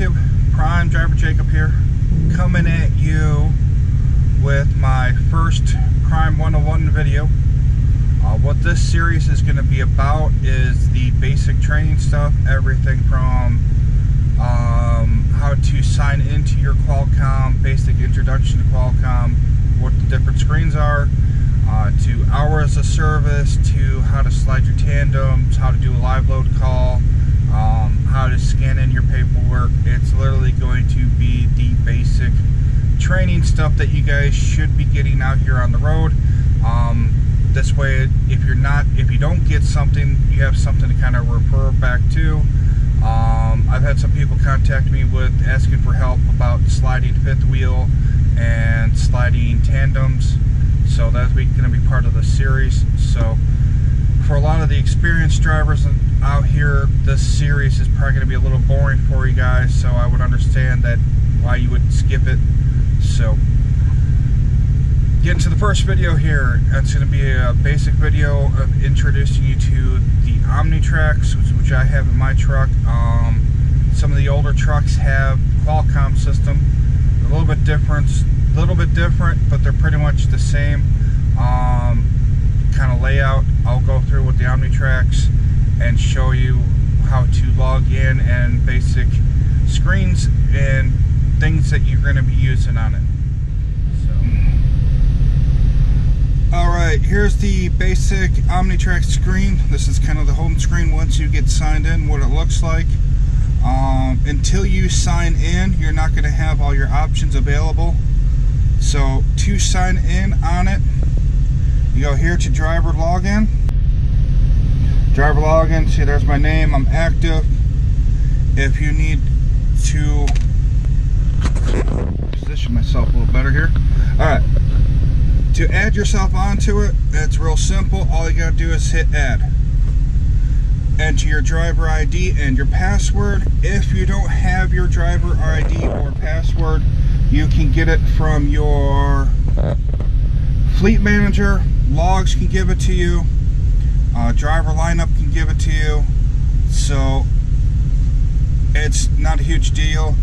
YouTube, Prime Driver Jacob here, coming at you with my first Crime 101 video. What this series is going to be about is the basic training stuff, everything from how to sign into your Qualcomm, basic introduction to Qualcomm, what the different screens are, to hours of service, to how to slide your tandems, how to do a live load call, how to scan in your paperwork. It's literally going to be the basic training stuff that you guys should be getting out here on the road. This way, if you don't get something, you have something to kind of refer back to. I've had some people contact me with asking for help about sliding fifth wheel and sliding tandems, so that's going to be part of the series. So for a lot of the experienced drivers out here, this series is probably going to be a little boring for you guys, so I would understand that why you would skip it. So getting to the first video here, it's going to be a basic video of introducing you to the Omnitracs, which I have in my truck. Some of the older trucks have Qualcomm system, a little bit different, but they're pretty much the same kind of layout. I'll go through with the Omnitracs and show you how to log in and basic screens and things that you're going to be using on it. Alright, here's the basic Omnitracs screen. This is kind of the home screen once you get signed in, what it looks like. Until you sign in, you're not going to have all your options available. So to sign in on it, you go here to driver login. Driver login, see there's my name, I'm active. If you need to position myself a little better here. Alright. To add yourself onto it, it's real simple. All you gotta do is hit add. Enter your driver ID and your password. If you don't have your driver ID or password, you can get it from your fleet manager. Logs can give it to you. Driver lineup can give it to you. So it's not a huge deal.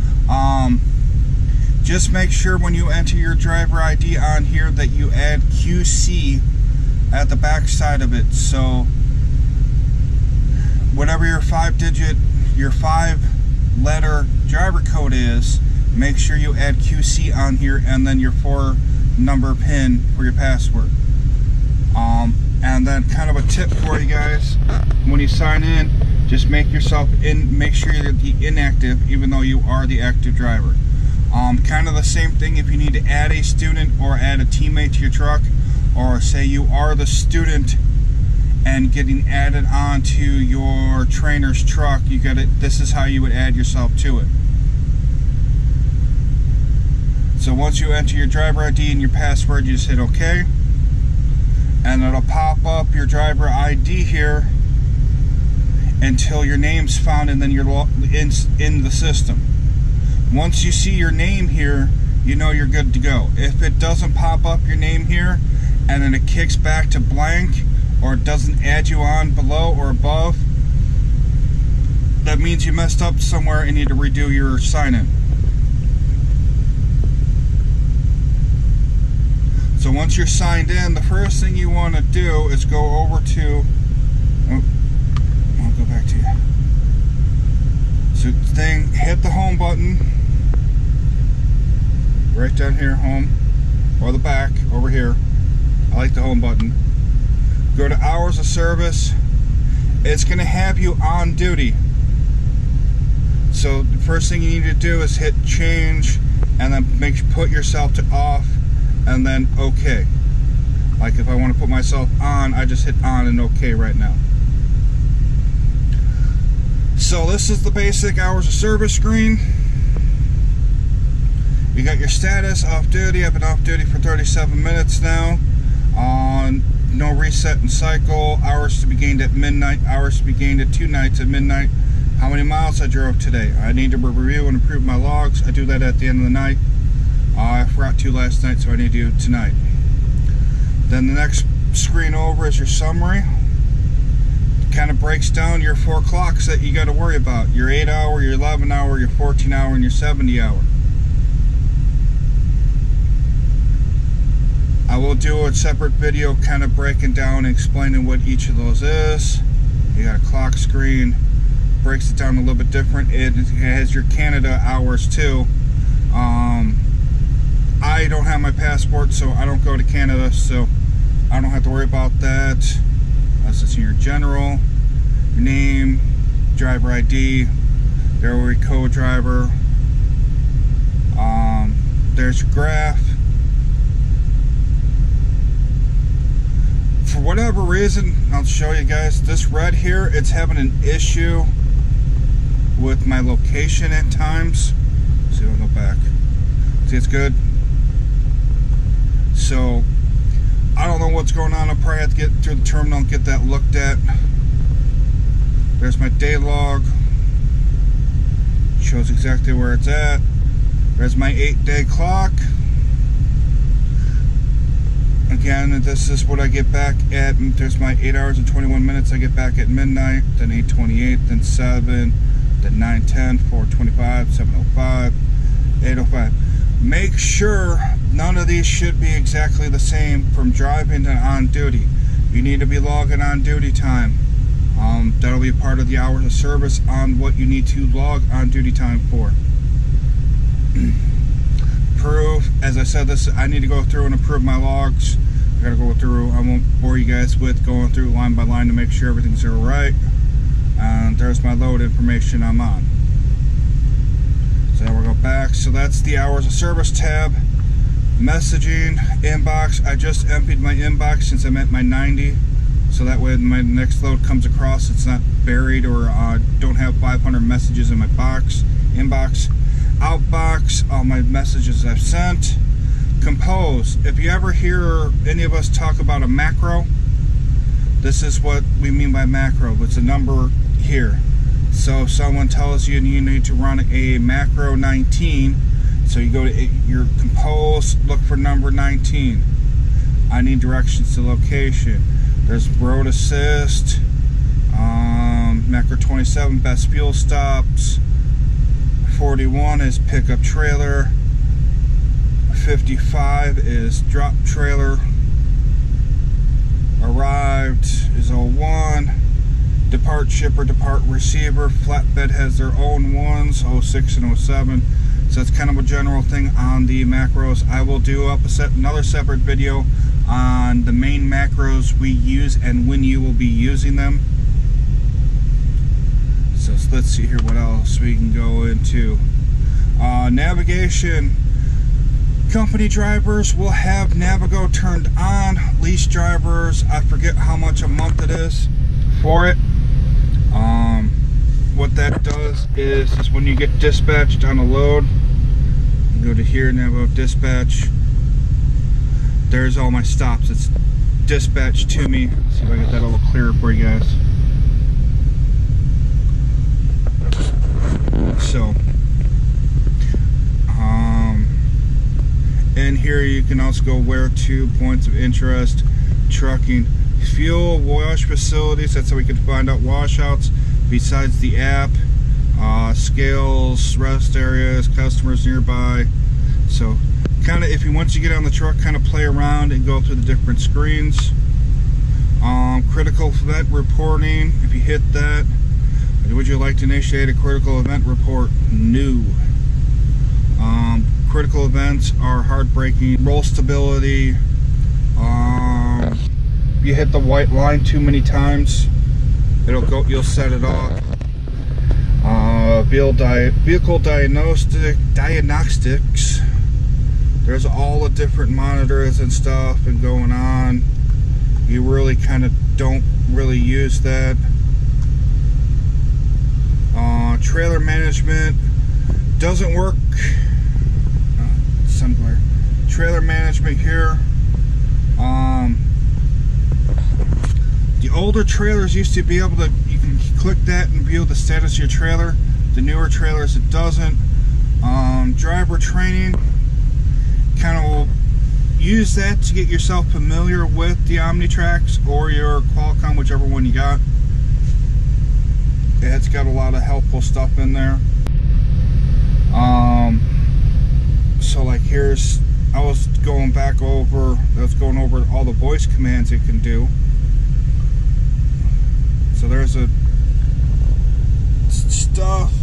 Just make sure when you enter your driver ID on here that you add QC at the back side of it. So whatever your 5-letter driver code is, make sure you add QC on here, and then your 4-number PIN for your password. And then kind of a tip for you guys, when you sign in, just make sure you're the inactive even though you are the active driver. Kind of the same thing if you need to add a student or add a teammate to your truck, or say you are the student and getting added onto your trainer's truck, this is how you would add yourself to it. So once you enter your driver ID and your password, you just hit OK, and it'll pop up your driver ID here until your name's found, and then you're in the system. Once you see your name here, you know you're good to go. If it doesn't pop up your name here and then it kicks back to blank, or it doesn't add you on below or above, that means you messed up somewhere and need to redo your sign-in. So once you're signed in, the first thing you want to do is go over to, I'll go back to you. So hit the home button, right down here, home, or the back, over here. I like the home button. Go to hours of service. It's going to have you on duty. So the first thing you need to do is hit change, and then put yourself to off, and then OK. Like if I want to put myself on, I just hit on and OK right now. So this is the basic hours of service screen. You got your status, off duty. I've been off duty for 37 minutes now. No reset and cycle. Hours to be gained at midnight. Hours to be gained at 2 nights at midnight. How many miles I drove today. I need to review and improve my logs. I do that at the end of the night. I forgot to last night, so I need to do tonight. Then the next screen over is your summary. kind of breaks down your 4 clocks that you got to worry about. Your 8 hour, your 11 hour, your 14 hour, and your 70 hour. I will do a separate video kind of breaking down and explaining what each of those is. You got a clock screen, breaks it down a little bit different. It has your Canada hours too. I don't have my passport, so I don't go to Canada, so I don't have to worry about that. That's just in your general, your name, driver ID, there will be co-driver. There's your graph. For whatever reason, I'll show you guys, this red here, it's having an issue with my location at times. See, I'll go back. See, it's good. So, I don't know what's going on. I'll probably have to get through the terminal and get that looked at. There's my day log. Shows exactly where it's at. There's my 8-day clock. Again, this is what I get back at. There's my 8 hours and 21 minutes. I get back at midnight, then 8:28, then 7, then 9:10, 4:25, 7:05, 8:05. Make sure none of these should be exactly the same from driving to on duty. You need to be logging on duty time. That'll be part of the hours of service on what you need to log on duty time for. Prove, as I said, this I need to go through and approve my logs. I gotta go through, I won't bore you guys with going through line by line to make sure everything's alright. And there's my load information I'm on. So we'll go back. So that's the hours of service tab. Messaging, inbox. I just emptied my inbox since I'm at my 90. So that way when my next load comes across, it's not buried or don't have 500 messages in my inbox. Outbox, all my messages I've sent. Compose. If you ever hear any of us talk about a macro, this is what we mean by macro. It's a number here. So if someone tells you you need to run a macro 19, so you go to your compose, look for number 19. I need directions to location. There's road assist, macro 27, best fuel stops. 41 is pickup trailer. 55 is drop trailer. Arrived is 01. Depart shipper, depart receiver. Flatbed has their own ones, 06 and 07. So it's kind of a general thing on the macros. I will do up another separate video on the main macros we use and when you will be using them. So let's see here what else we can go into. Navigation. Company drivers will have Navigo turned on. Lease drivers, I forget how much a month it is for it. What that does is when you get dispatched on a load, you go to here, Navigo dispatch. There's all my stops. It's dispatched to me. Let's see if I get that a little clearer for you guys. So, and here you can also go where to, points of interest, trucking, fuel, wash facilities. That's how we can find out washouts besides the app, scales, rest areas, customers nearby. So kind of, if you once you get on the truck, kind of play around and go through the different screens. Critical event reporting, if you hit that, would you like to initiate a critical event report? No. Critical events are hard braking, roll stability. If you hit the white line too many times, it'll go. You'll set it off. Vehicle diagnostics. There's all the different monitors and stuff and going on. You really kind of don't really use that. Trailer management doesn't work. Sun glare. Trailer management here. The older trailers used to be able to, you can click that and view the status of your trailer. The newer trailers it doesn't. Driver training, kind of will use that to get yourself familiar with the Omnitracs or your Qualcomm, whichever one you got. It's got a lot of helpful stuff in there. So like I was going over all the voice commands it can do. So there's a stuff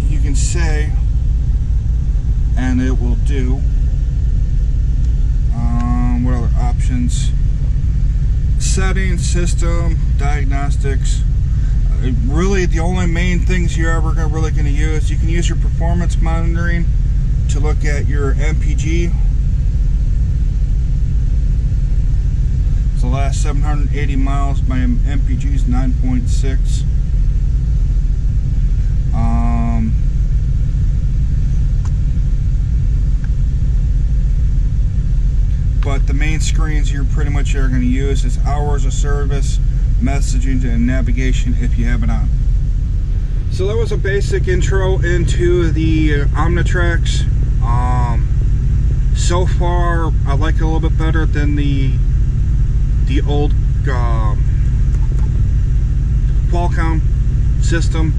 you can say and it will do. What other options? Settings, system, diagnostics. Really the only main things you're ever really going to use, you can use your performance monitoring to look at your MPG. So the last 780 miles, my MPG is 9.6. But the main screens you're pretty much are going to use is hours of service, messaging, and navigation if you have it on. So that was a basic intro into the Omnitracs. So far I like it a little bit better than the old Qualcomm system.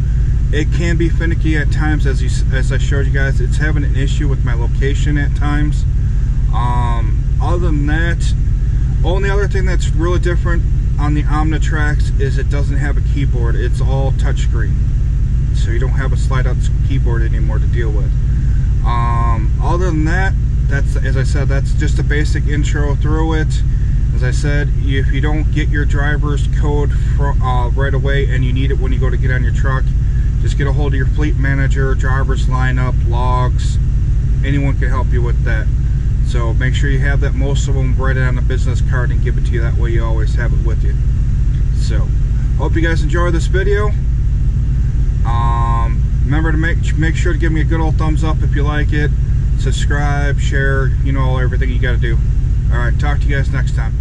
It can be finicky at times, as I showed you guys. It's having an issue with my location at times. Other than that, only other thing that's really different on the Omnitracs is it doesn't have a keyboard. It's all touchscreen, so you don't have a slide out keyboard anymore to deal with. Other than that, that's, as I said, that's just a basic intro through it. As I said, if you don't get your driver's code right away and you need it when you go to get on your truck, just get a hold of your fleet manager, driver's lineup, logs. Anyone can help you with that. So make sure you have that. Most of them write it on a business card and give it to you. That way you always have it with you. So hope you guys enjoy this video. Remember to make sure to give me a good old thumbs up if you like it. Subscribe, share, you know, everything you got to do. All right, talk to you guys next time.